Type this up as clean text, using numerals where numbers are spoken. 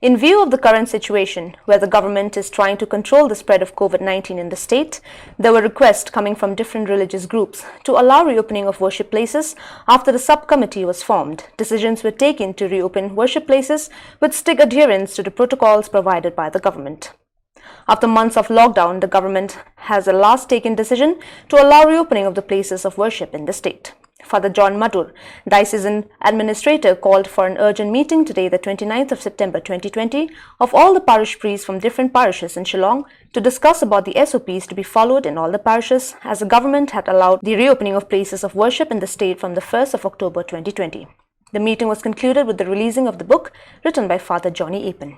In view of the current situation, where the government is trying to control the spread of COVID-19 in the state, there were requests coming from different religious groups to allow reopening of worship places after the subcommittee was formed. Decisions were taken to reopen worship places with strict adherence to the protocols provided by the government. After months of lockdown, the government has at last taken decision to allow reopening of the places of worship in the state. Father John Madur, Diocesan Administrator, called for an urgent meeting today, the 29th of September 2020, of all the parish priests from different parishes in Shillong to discuss about the SOPs to be followed in all the parishes, as the government had allowed the reopening of places of worship in the state from the 1st of October 2020. The meeting was concluded with the releasing of the book written by Father Johnny Apen.